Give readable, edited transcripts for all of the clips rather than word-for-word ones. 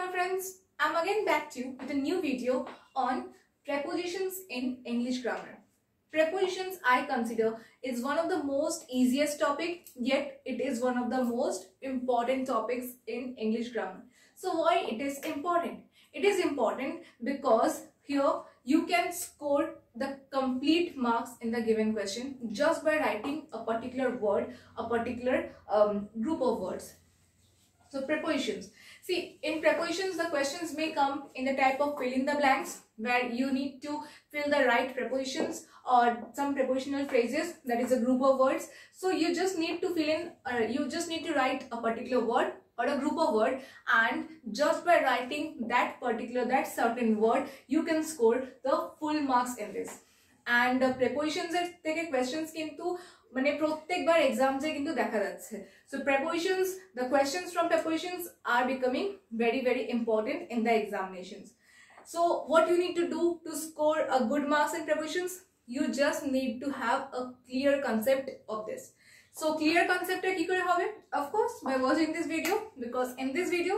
my friends, I'm again back to you with a new video on prepositions in English grammar. Prepositions I consider is one of the most easiest topic, yet it is one of the most important topics in English grammar. So why it is important? It is important because here you can score the complete marks in the given question just by writing a particular word, a particular group of words. So prepositions. See, in prepositions, the questions may come in the type of fill in the blanks, where you need to fill the right prepositions or some prepositional phrases, that is a group of words. So you just need to fill in, you just need to write a particular word or a group of word, and just by writing that certain word, you can score the full marks in this. And prepositions থেকে questions কিন্তু মানে প্রত্যেকবার এক্সামসে কিন্তু দেখা যাচ্ছে. So prepositions, the questions from prepositions are becoming very important in the examinations. So what you need to do to score a good marks in prepositions? You just need to have a clear concept of this. So clear concept কি করে হবে? Of course by watching this video, because in this video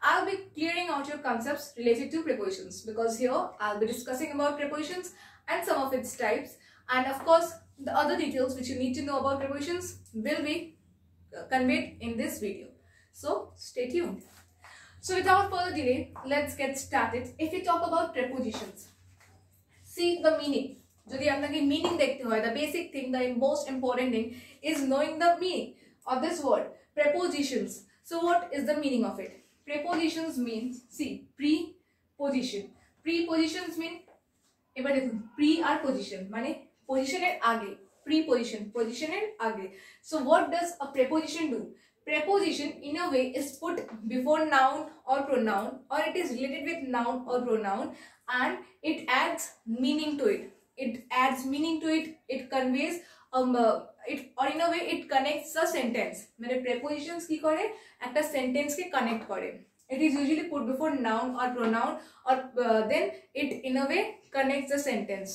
I'll be clearing out your concepts related to prepositions, because here I'll be discussing about prepositions and some of its types, and of course the other details which you need to know about prepositions will be conveyed in this video. So stay tuned. So without further delay, let's get started. If we talk about prepositions, see the meaning. যদি আপনাকে meaning দেখতে হয়, the basic thing, the most important thing is knowing the meaning of this word prepositions. So what is the meaning of it? Prepositions means, see, preposition. Prepositions mean, এবার দেখুন, pre আর position মানে পজিশনের আগে, preposition, পজিশনের আগে. So what does a preposition do? Preposition in a way is put before noun or pronoun, or it is related with noun or pronoun, and it adds meaning to it. It adds meaning to it. It conveys it, or in a way it connects a sentence. মানে prepositions কি করে? একটা sentence কে connect করে. It is usually put before noun or pronoun, or then it in a way connects the sentence.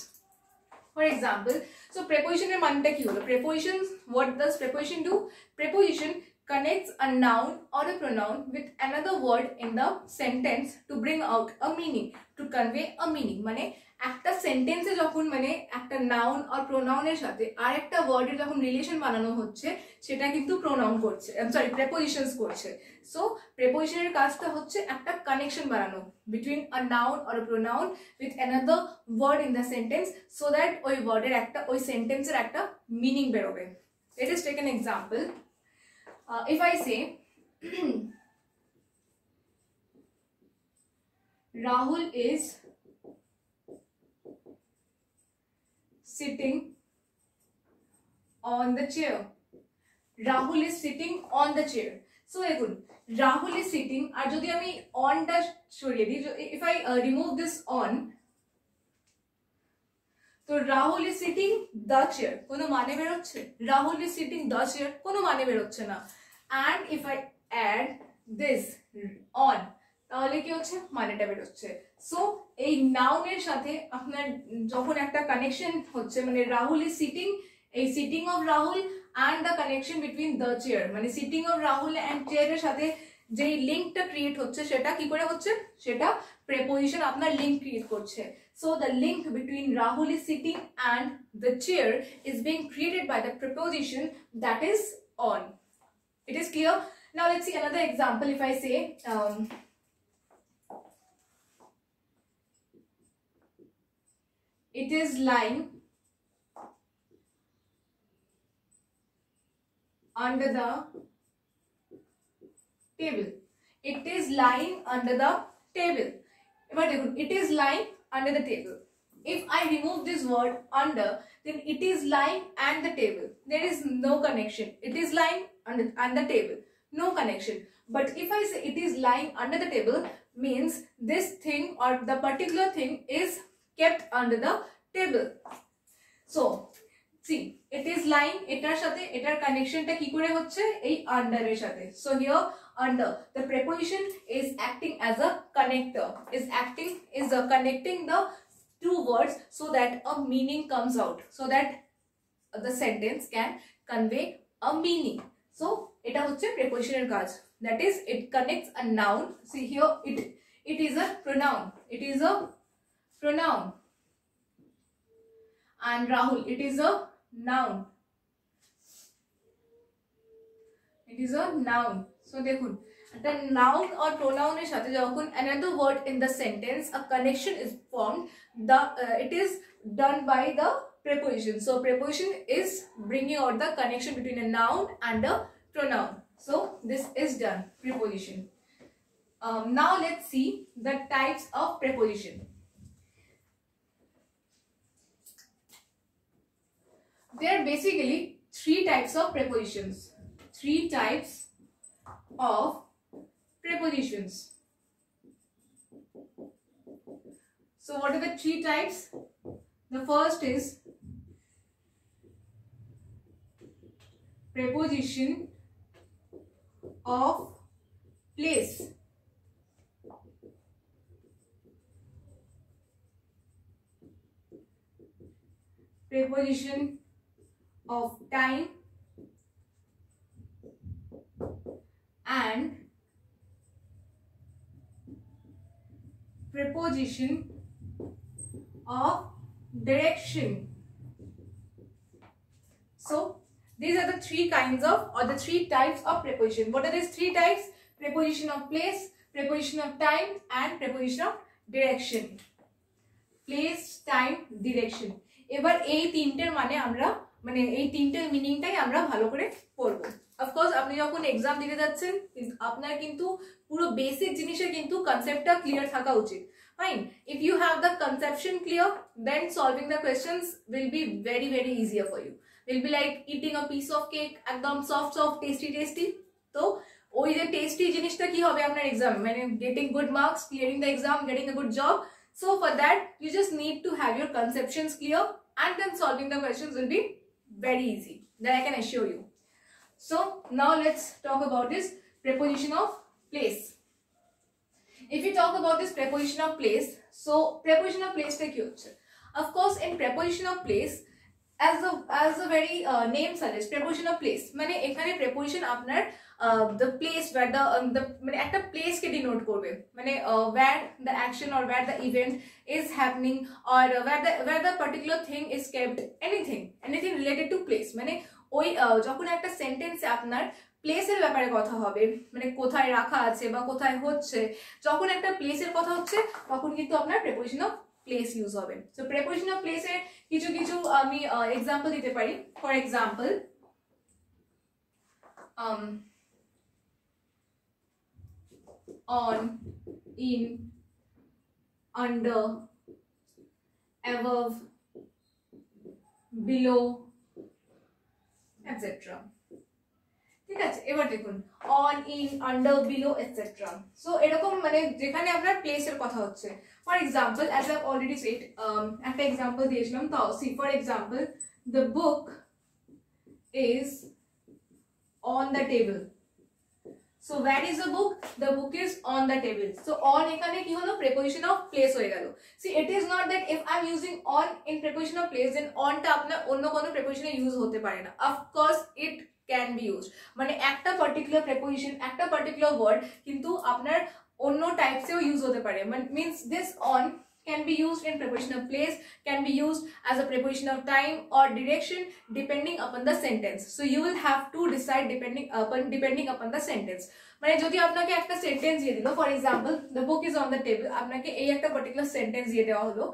For example, so preposition এর মানটা কি হলো? Prepositions, what does preposition do? Preposition connects a noun or a pronoun with another word in the sentence to bring out a meaning, to convey a meaning. মানে একটা সেন্টেন্সে যখন মানে একটা নাউন আর প্রোনাউনের সাথে আরেকটা ওয়ার্ডের যখন রিলেশন বানানো হচ্ছে, সেটা কিন্তু প্রোনাউন করছে, সরি prepositions করছে. সো প্রেপোজিশনের কাজটা হচ্ছে একটা কানেকশন বানানো between a noun or a pronoun with another word in the sentence, so that ওই ওয়ার্ডের একটা, ওই সেন্টেন্সের একটা মিনিং বেরোবে. Let us take an example. If I say Rahul is sitting on the chair. Rahul is sitting on the chair. So দেখুন, Rahul is sitting, আর যদি আমি on টা সরিয়ে দিই, if I remove this on, তো Rahul is sitting the chair, কোনো মানে বেরোচ্ছে? Rahul is sitting the chair, কোনো মানে বেরোচ্ছে না. And if I add this on, তাহলে কি হচ্ছে? মানেটা বেরোচ্ছে. সো এই নাউনের সাথে আপনার যখন একটা কানেকশন হচ্ছে, মানে রাহুল ইজ সিটিং, এই sitting of Rahul and the connection between the chair, মানে sitting of Rahul and chair এর সাথে যেই লিঙ্কটা ক্রিয়েট হচ্ছে, সেটা কি করে হচ্ছে? সেটা প্রেপোজিশন আপনার লিঙ্ক ক্রিয়েট করছে. So the link between Rahul is sitting and the chair is being created by the preposition that is on. It is clear? Now let's see another example. If I say it is lying under the table. It is lying under the table. It is lying under the table. If I remove this word under, then it is lying and the table. There is no connection. It is lying under the table. No connection. But if I say it is lying under the table, means this thing or the particular thing is kept under the table. So see, it is lying, এটার সাথে এটার কানেকশনটা কি করে হচ্ছে? এই under এর সাথে. So here under, the preposition is acting as a connector, is connecting the two words so that a meaning comes out, so that the sentence can convey a meaning. So এটা হচ্ছে preposition এর কাজ, that is it connects a noun. See here, It is a pronoun. It is a pronoun. And Rahul, it is a noun. It is a noun. So dekhun, the noun or pronoun er sathe jokhon another word in the sentence, a connection is formed. It is done by the preposition. So preposition is bringing out the connection between a noun and a pronoun. So this is done, preposition. Now let's see the types of preposition. There are basically three types of prepositions. Three types of prepositions. So what are the three types? The first is preposition of place. Preposition of time and preposition of direction. So these are the three kinds of, or the three types of preposition. What are these three types? Preposition of place, preposition of time and preposition of direction. Place, time, direction. এবার এই তিনটের মানে আমরা এই তিনটের মিনিংটাই আমরা ভালো করে পড়ব। অফকোর্স আপনি যখন এক্সাম দিতে যাচ্ছেন আপনার কিন্তু পুরো বেসিক জিনিসের কিন্তু কনসেপ্টটা ক্লিয়ার থাকা উচিত। Fine. If you have the conception clear, then solving the questions will be very easier for you. Will be like eating a piece of cake, একদম soft tasty. তো ওই যে টেস্টি জিনিসটা কি হবে আপনার এক্সাম, মানে getting good marks, clearing the exam, getting a good job. So for that you just need to have your conceptions clear, and then solving the questions will be very easy. That I can assure you. So now let's talk about this preposition of place. If you talk about this preposition of place, so preposition of place ta ki hocche? Of course, in preposition of place, as the very name suggests, preposition of place মানে এখানে preposition আপনার the place where the মানে একটা place কে denote করবে, মানে where the action or where the event is happening, or where the particular thing is kept, anything related to place. মানে ওই যখন একটা সেন্টেন্সে আপনার প্লেসের ব্যাপারে কথা হবে, মানে কোথায় রাখা আছে বা কোথায় হচ্ছে, যখন একটা প্লেসের কথা হচ্ছে তখন কিন্তু আপনার preposition of place ইউজ হবে। সো preposition of place এর কিছু আমি এক্সাম্পল দিতে পারি। For example, on, in, under, above, below, etc. ঠিক আছে, এবার দেখুন on, in, under, below, etc. So এরকম মানে যেখানে আপনার প্লেসের কথা হচ্ছে। For example, as I've already said, একটা এক্সাম্পল দিয়েছিলাম, তাও see, for example, the book is on the table. So where is the book? The book is on the table. So on এখানে কি হলো, preposition of place হয়ে গেল। See, it is not that if I'm using on in preposition of place, then on টা আপনার অন্য কোনো preposition use হতে পারে না। Of course it can be used, মানে একটা particular preposition, একটা particular word কিন্তু আপনার অন্য টাইপসেও ইউজ হতে পারে। Means this on can be used in preposition of place, can be used as a preposition of time or direction depending upon the sentence. So you will have to decide depending upon the sentence. মানে যদি আপনাকে একটা sentence দিয়ে দিল, for example the book is on the table, আপনাকে এই একটা particular sentence দিয়ে দেওয়া হলো,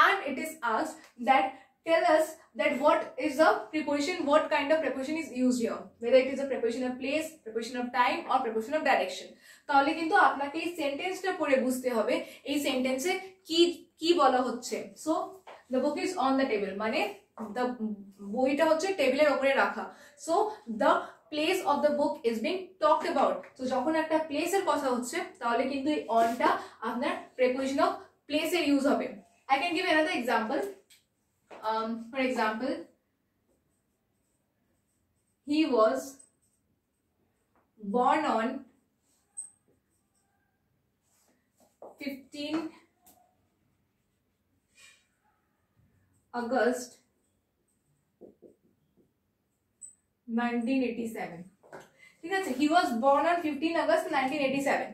and it is asked that tell us that what is the preposition, what kind of preposition is used here, whether it is a preposition of place, preposition of time or preposition of direction. তাহলে কিন্তু আপনাকে এই সেন্টেন্সটা পড়ে বুঝতে হবে এই সেন্টেন্সে কি বলা হচ্ছে। So the book is on the table মানে বইটা হচ্ছে টেবিলের উপরে রাখা। So the place of the book is being talked about. So যখন একটা প্লেসের কথা হচ্ছে তাহলে কিন্তু এই অনটা আপনার preposition of place এর ইউজ হবে। I can give another example. For example, he was born on 15 August 1987. ঠিক আছে, he was born on 15 August 1987.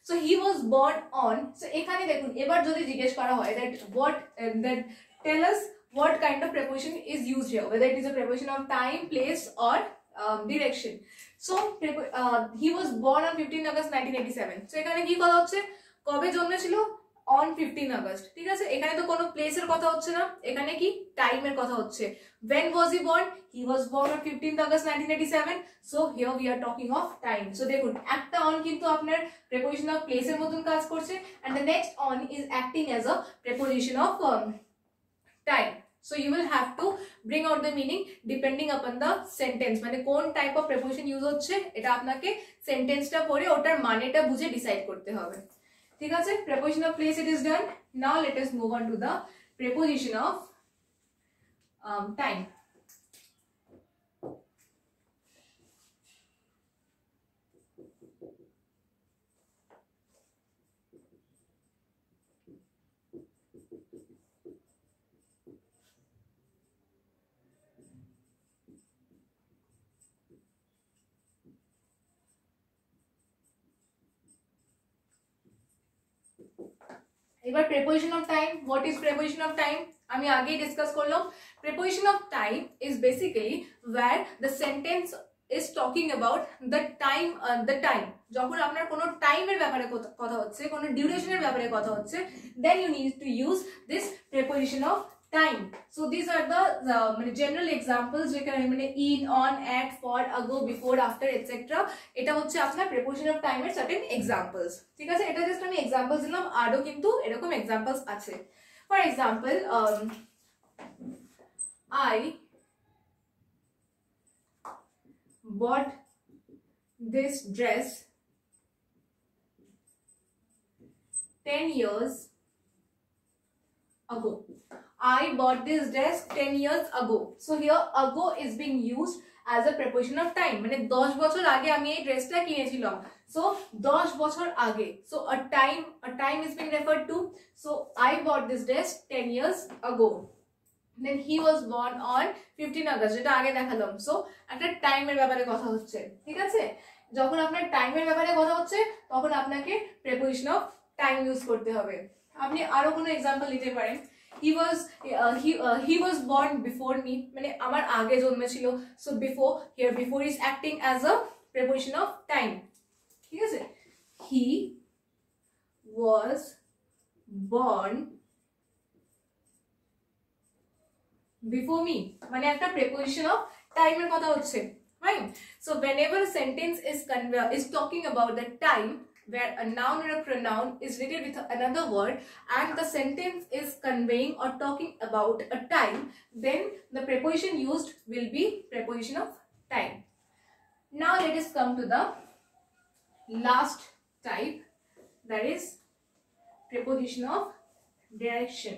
So he was born on, so এখানে দেখুন এবার যদি জিজ্ঞেস করা হয় that what that tell us what kind of preposition is used here, whether it is a preposition of time, place or direction. So he was born on 15 August 1987. So এখানে কি কথা হচ্ছে, কবে জন্মেছিল, on 15 August, ঠিক আছে। এখানে তো কোনো প্লেস এর কথা হচ্ছে না, এখানে কি টাইম এর কথা হচ্ছে। when was he born? He was born on 15 August 1987. so here we are talking of time. so দেখুন একটা on কিন্তু আপনার preposition of place এর মতন কাজ করছে, and the next on is acting as a preposition of time. so you will have to bring out the meaning depending upon the sentence, মানে কোন টাইপ অফ preposition ইউজ হচ্ছে এটা আপনাকে সেন্টেন্সটা পড়ে ওটার মানেটা বুঝে ডিসাইড করতে হবে, ঠিক আছে। preposition of place it is done. now let us move on to the preposition of time. এবার preposition of time. what is preposition of time? আমি আগেই ডিসকাস করলাম। preposition of time is basically where the sentence is talking about the time, যখন আপনার কোনো টাইমের ব্যাপারে কথা হচ্ছে, কোনো ডিউরেশনের ব্যাপারে কথা হচ্ছে, then you need to use this preposition of time. so these are the general examples যেখানে মানে in, on, at, for, ago, before, after, etc. এটা হচ্ছে আপনার preposition of time এর certain examples, ঠিক আছে। এটা জাস্ট আমি এক্সাম্পলস দিলাম, আরো কিন্তু এরকম এক্সাম্পলস আছে। for example, I bought this dress 10 years ago. I bought this dress 10 years ago. so here ago is being used as a preposition of time, মানে 10 বছর আগে আমি এই ড্রেসটা কিনেছিলাম, so 10 বছর আগে। so a time is being referred to. so I bought this dress 10 years ago. then he was born on 15 August, যেটা আগে দেখালাম। so একটা টাইমের ব্যাপারে কথা হচ্ছে, ঠিক আছে। যখন আপনার টাইমের ব্যাপারে কথা হচ্ছে তখন আপনাকে preposition of time ইউজ করতে হবে। আপনি আরো কোনো এক্সাম্পল দিতে পারেন। he was born before me, মানে আমার আগে জন্মেছিল, so before, here before is acting as a preposition of time, ঠিক আছে। he was born before me, মানে একটা preposition of time এর কথা হচ্ছে, right? so whenever a sentence is talking about the time where a noun or a pronoun is related with another word and the sentence is conveying or talking about a time, then the preposition used will be preposition of time. now let us come to the last type, that is preposition of direction.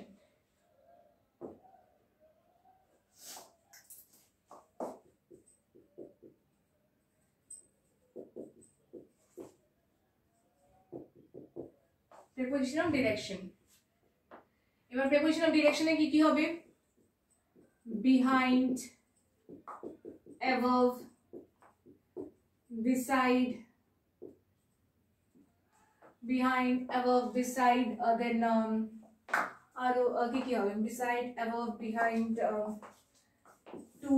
preposition of direction. এবার preposition of direction এ কি কি হবে? behind, above, beside, then আরো কি কি হবে? beside, above, behind, to,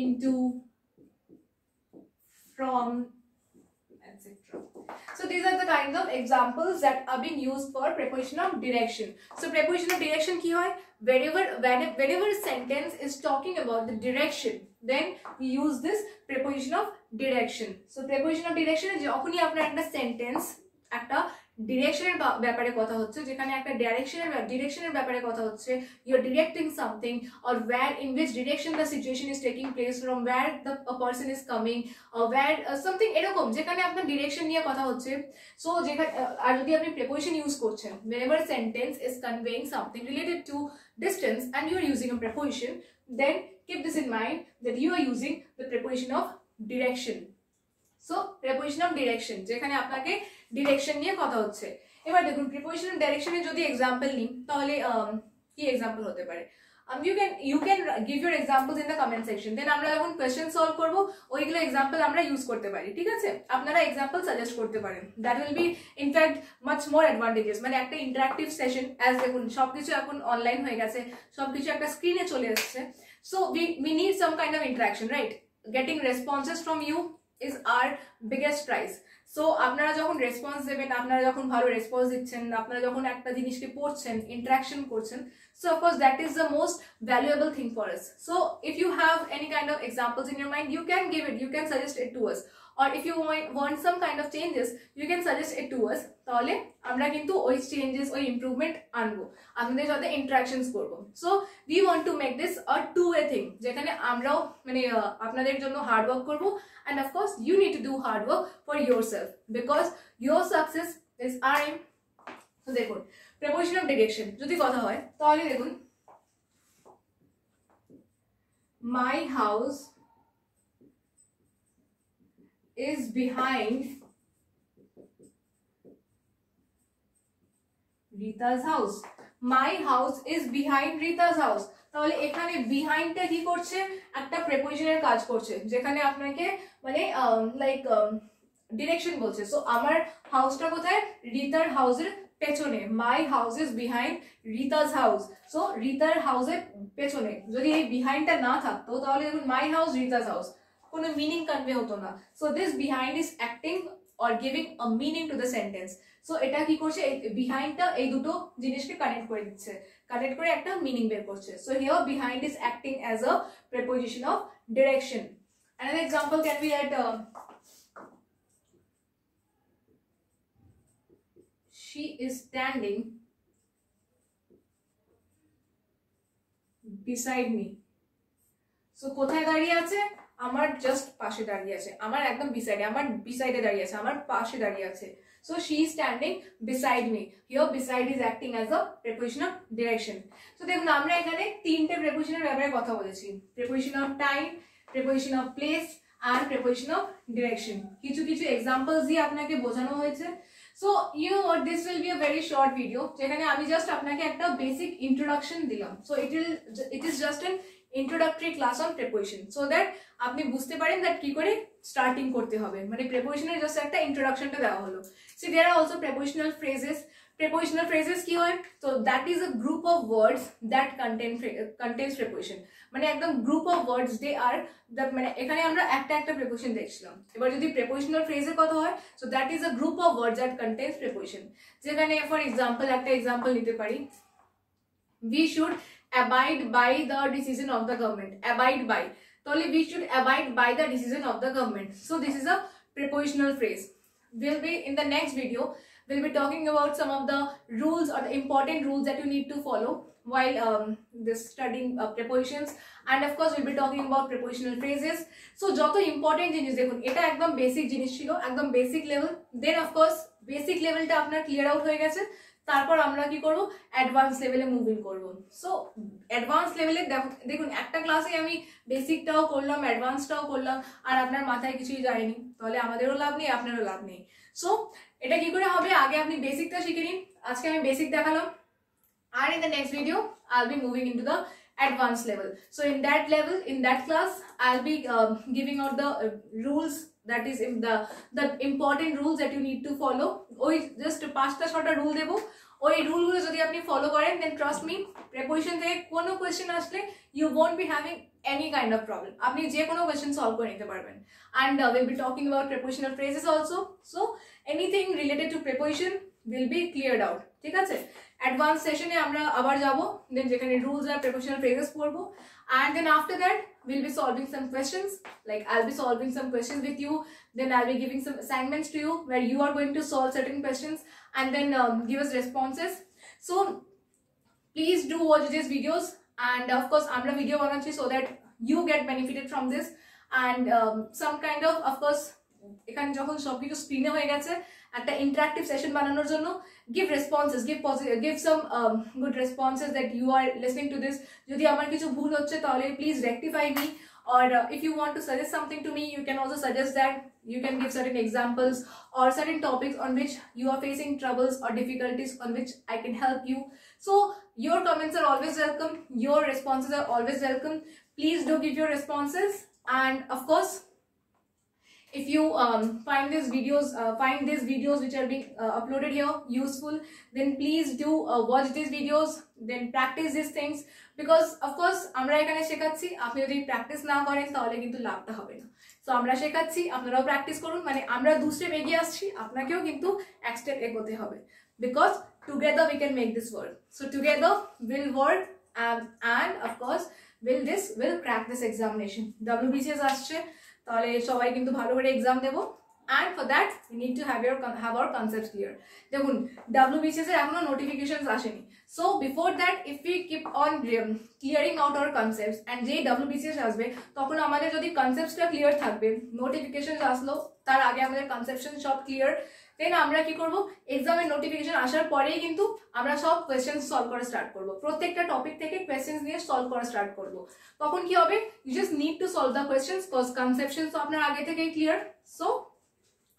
into, from, etc. so these are the kinds of examples that are being used for preposition of direction. so preposition of direction ki hoy, whenever a sentence is talking about the direction, then we use this preposition of direction. so preposition of direction e jokhoni apnar ekta sentence একটা ডিরেকশনের ব্যাপারে কথা হচ্ছে, যেখানে একটা ডিরেকশনের ব্যাপারে কথা হচ্ছে, you are directing something or where in which direction the situation is taking place, from where a person is coming or where something এরকম যেখানে আপনার ডিরেকশন নিয়ে কথা হচ্ছে। সো যেখানে আর যদি আপনি preposition ইউজ করছেন, whenever a sentence is conveying something related to distance and you are using a preposition, then keep this in mind that you are using the preposition of direction. so preposition of direction যেখানে আপনাকে direction নিয়ে কথা হচ্ছে। এবার দেখুন preposition of direction এর যদি example নিই তাহলে কি एग्जांपल হতে পারে? you can give your examples in the comment section. Then আমরা যখন question solve করব ওইগুলো example আমরা use করতে পারি, ঠিক আছে? আপনারা example suggest করতে পারেন, that will be in fact much more advantageous. মানে একটা interactive session, as দেখুন সবকিছু এখন অনলাইন হয়ে গেছে, সবকিছু একটা স্ক্রিনে চলে আসছে, so we need some kind of interaction, right? Getting responses from you is our biggest prize. So আপনারা যখন রেসপন্স দেবেন, আপনারা যখন ভালো রেসপন্স দিচ্ছেন, আপনারা যখন একটা জিনিসকে পড়ছেন, ইন্টারাকশন করছেন, so of course that is the most valuable thing for us. So if you have any kind of examples in your mind, you can give it, you can suggest it to us, or if you want some kind of changes, you can suggest it to us. তাহলে আমরা কিন্তু ওই changes, ওই improvement আনবো, আপনাদের সাথে interactions করব. So we want to make this a two-way thing, যেখানে আমরাও মানে আপনাদের জন্য হার্ড ওয়ার্ক করব, and of course you need to do hard work for yourself because your success is our aim. তো দেখুন preposition of direction যদি কথা হয় তাহলে দেখুন my house is behind Rita's house. My house is behind Rita's house. তাহলে এখানে বিহাইন্ডটা কি করছে, একটা প্রেপোজিশনের কাজ করছে, যেখানে আপনাকে মানে লাইক ডিরেকশন বলছে. সো আমার হাউসটা কোথায়, রিতার হাউসের পেছনে. My house is behind Rita's house. So রিতার হাউসের পেছনে. যদি এই বিহাইন্ডটা না থাকতো তাহলে দেখুন মাই হাউস রিতাস হাউস, কোনো মিনিং কনভে হতো না. So this behind is acting or giving a meaning to the sentence. So এটা কি করছে, বিহাইন্ডটা এই দুটো জিনিসকে কানেক্ট করে দিচ্ছে, কানেক্ট করে একটা মিনিং বের করছে. So here behind is acting as a preposition of direction. Another example can be that she is standing beside me. So কোথায় দাঁড়িয়ে আছে, আমার জাস্ট পাশে দাঁড়িয়ে আছে, আমার একদম বিসাইডে, আমার বিসাইডে দাঁড়িয়ে আছে, আমার পাশে দাঁড়িয়ে আছে. So she is standing beside me. Here beside is acting as a preposition of direction. So দেখুন আমরা এখানে তিনটে প্রিপোজিশনের ব্যাপারে কথা বলেছি, preposition of time, preposition of place and preposition of direction. কিছু কিছু এক্সাম্পলস দিয়ে আপনাকে বোঝানো হয়েছে. So you know what, this will be a very short video, যেখানে আমি জাস্ট আপনাকে একটা বেসিক ইন্ট্রোডাকশন দিলাম. So it is just an introductory class on preposition, so that আপনি বুঝতে পারেন that কি করে স্টার্টিং করতে হবে, মানে প্রেপোজিশনের জাস্ট একটা ইন্ট্রোডাকশনটা দেওয়া হলো. So there are also prepositional phrases. Prepositional phrases কি হয়, তো that is a group of words that contains preposition, মানে একদম group of words they are that, মানে এখানে আমরা একটা একটা প্রেপোজিশন দেখছিলাম. এবার যদি প্রেপোজিশনাল ফ্রেজের কথা হয়, so that is a group of words that contains preposition. যেখানে ফর এক্সাম্পল একটা এক্সাম্পল নিতে পারি, we should abide by the decision of the government. Abide by, তাহলে we should abide by the decision of the government. So this is a prepositional phrase. We'll be in the next video, we'll be talking about some of the rules or the important rules that you need to follow while this studying prepositions, and of course we'll be talking about prepositional phrases. So যত important জিনিস দেখুন, এটা একদম basic জিনিস ছিল, একদম basic level. Then of course basic লেভেলটা আপনার ক্লিয়ার আউট হয়ে গেছে, তারপর আমরা কি করব, অ্যাডভান্স লেভেলে মুভিং করব. সো অ্যাডভান্স লেভেলে দেখুন একটা ক্লাসে আমি বেসিকটাও করলাম, অ্যাডভান্সটাও করলাম, আর আপনার মাথায় কিছুই যায়নি, তাহলে আমাদেরও লাভ নেই, আপনারও লাভ নেই. সো এটা কি করে হবে, আগে আপনি বেসিকটা শিখে নিন. আজকে আমি বেসিক দেখালাম, আর in the next video I'll be moving into the advanced level. So in that level, in that class, I'll be giving out the rules, that is in the important rules that you need to follow. ওই just 5টা 6টা rule দেবো, ওই রুলগুলো যদি আপনি follow করেন, then trust me, preposition থেকে কোনো কোয়েশ্চেন আসলে you won't be having any kind of problem. আপনি যে কোনো কোয়েশ্চেন সলভ করে নিতে পারবেন. And we'll be talking about prepositional phrases also. So anything related to preposition will be cleared out. ঠিক আছে, অ্যাডভান্স সেশনে আমরা আবার যাব, দেন যেখানে রুলস আর প্রিপোজিশনাল ফ্রেজেস পড়বো, and then after that we'll be solving some questions, like I'll be solving some questions with you, then I'll be giving some assignments to you where you are going to solve certain questions and then give us responses. So please do watch these videos, and of course আমরা video বানাচ্ছি so that you get benefited from this, and some kind of course এখানে যখন সবকিছু স্ক্রিনে হয়ে গেছে, একটা interactive session বানানোর জন্য give responses, give some good responses that you are listening to this. যদি আমার কিছু ভুল হচ্ছে তাহলে please rectify me, or if you want to suggest something to me, you can also suggest that. You can give certain examples or certain topics on which you are facing troubles or difficulties on which I can help you. So your comments are always welcome, your responses are always welcome. Please do give your responses, and of course, if you find these videos which are being uploaded here useful, then please do watch these videos, then practice these things, because of course আমরা এখানে শেখাচ্ছি, আপনি যদি practice না করেন তাহলে কিন্তু লাভটা হবে না। সো আমরা শেখাচ্ছি, আপনারাও প্র্যাকটিস করুন, মানে আমরা 2 স্টেপ এগিয়ে আসছি, আপনাকেও কিন্তু 1 স্টেপ এগোতে হবে, because together we can make this work. So together we'll work, and of course we'll crack this examination. WBCS আসছে, তাহলে সবাই কিন্তু ভালো করে এক্সাম দেব, and for that we need to have our concepts clear. দেখুন WBCS এর এখনো নোটিফিকেশনস আসেনি, so before that if we keep on clearing out our concepts, and যে WBCS আসবে তখন আমাদের যদি কনসেপ্টসটা ক্লিয়ার থাকবে, নোটিফিকেশনস আসলো তার আগে আমাদের কনসেপশন সব ক্লিয়ার, দেন আমরা কি করব, এক্সামের নোটিফিকেশন আসার পরেই কিন্তু আমরা সব কোয়েশ্চেন্স সলভ করা স্টার্ট করব, প্রত্যেকটা টপিক থেকে কোয়েশ্চেন্স নিয়ে সলভ করা স্টার্ট করব। তখন কি হবে, you just need to solve the questions, cause conception তো আপনার আগে থেকেই ক্লিয়ার, সো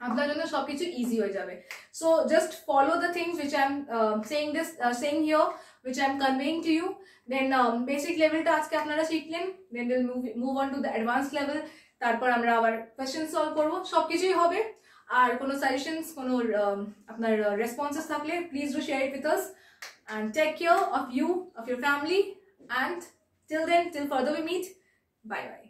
আপনার জন্য সবকিছু ইজি হয়ে যাবে। So just follow the things which I am saying here, which I am conveying to you. Then basic লেভেলটা আজকে আপনারা শিখলেন, then we'll move on to the advanced level, তারপর আমরা আবার কোয়েশ্চেন সলভ করব, সবকিছুই হবে। আর কোনো সাজেশনস, কোনো আপনার রেসপন্সেস থাকলে please do share it with us, and take care of you, of your family, and till then, till further we meet, bye bye.